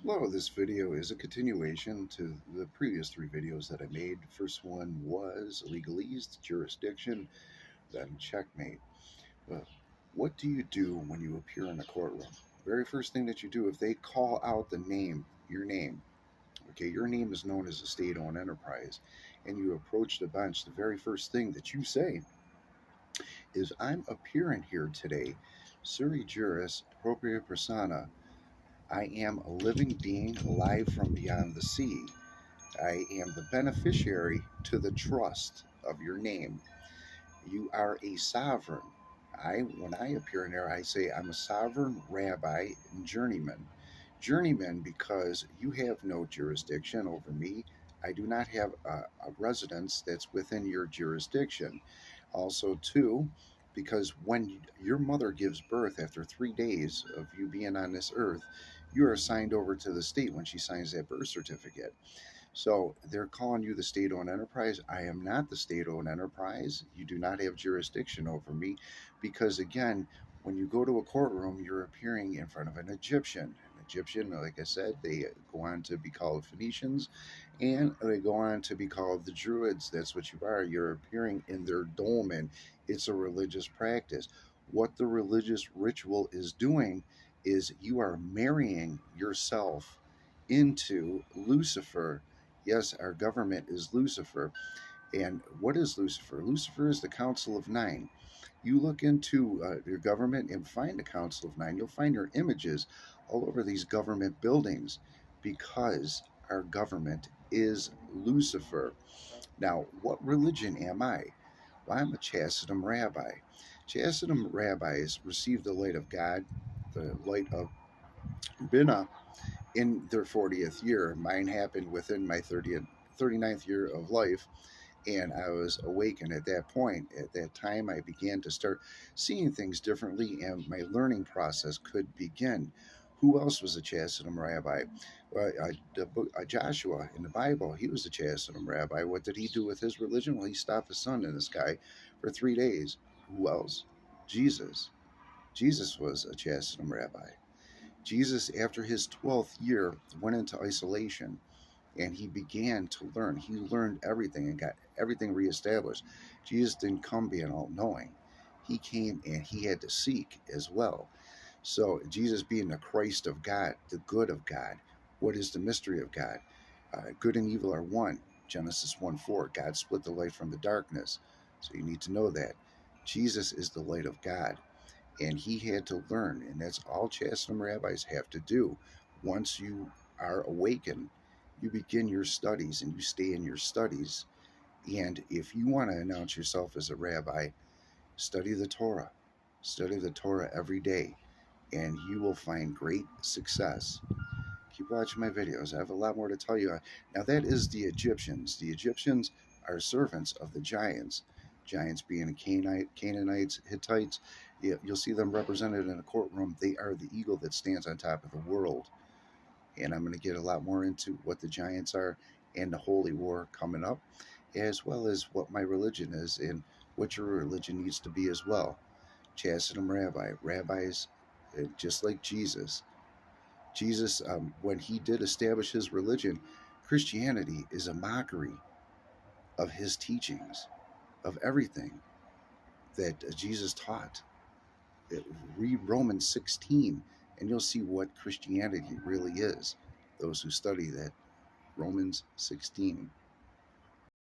Hello, this video is a continuation to the previous three videos that I made. The first one was legalese, jurisdiction, then checkmate. Well, what do you do when you appear in a courtroom? Very first thing that you do, if they call out your name, okay, your name is known as a state-owned enterprise, and you approach the bench, the very first thing that you say is, I'm appearing here today, sui juris propria persona. I am a living being alive from beyond the sea. I am the beneficiary to the trust of your name. You are a sovereign. When I appear in there, I say I'm a sovereign rabbi and journeyman. Journeyman because you have no jurisdiction over me. I do not have a residence that's within your jurisdiction. Also, too, because when your mother gives birth after 3 days of you being on this earth, you are signed over to the state when she signs that birth certificate. So they're calling you the state owned enterprise. I am not the state owned enterprise. You do not have jurisdiction over me because, again, when you go to a courtroom, you're appearing in front of an Egyptian. An Egyptian, like I said, they go on to be called Phoenicians and they go on to be called the Druids. That's what you are. You're appearing in their dolmen. It's a religious practice. What the religious ritual is doing is you are marrying yourself into Lucifer. Yes, our government is Lucifer. And what is Lucifer? Lucifer is the Council of Nine. You look into your government and find the Council of Nine. You'll find your images all over these government buildings because our government is Lucifer. Now, what religion am I? Well, I'm a Chasidum rabbi. Chasidum rabbis receive the light of God, the light of Binah, in their 40th year. Mine happened within my 39th year of life, and I was awakened at that point. At that time, I began to start seeing things differently, and my learning process could begin. Who else was a Chasidum rabbi? Well, Joshua in the Bible, he was a Chasidum rabbi. What did he do with his religion? Well, he stopped the sun in the sky for 3 days. Who else? Jesus. Jesus was a Chasidum rabbi. Jesus, after his 12th year, went into isolation and he began to learn. He learned everything and got everything reestablished. Jesus didn't come being all knowing, he came and he had to seek as well. So, Jesus being the Christ of God, the good of God, what is the mystery of God? Good and evil are one. Genesis 1:4. God split the light from the darkness. So, you need to know that. Jesus is the light of God and he had to learn, and that's all Chasidum rabbis have to do. Once you are awakened, you begin your studies and you stay in your studies. And if you want to announce yourself as a rabbi, study the Torah. Study the Torah every day, and you will find great success. Keep watching my videos. I have a lot more to tell you. Now, that is the Egyptians. The Egyptians are servants of the giants. Giants being the Canaanites, Hittites. You'll see them represented in a courtroom. They are the eagle that stands on top of the world. And I'm going to get a lot more into what the giants are and the holy war coming up, as well as what my religion is and what your religion needs to be as well. Chasidum rabbi. Rabbis, just like Jesus, when he did establish his religion, Christianity is a mockery of his teachings, of everything that Jesus taught. Read Romans 16, and you'll see what Christianity really is. Those who study that, Romans 16.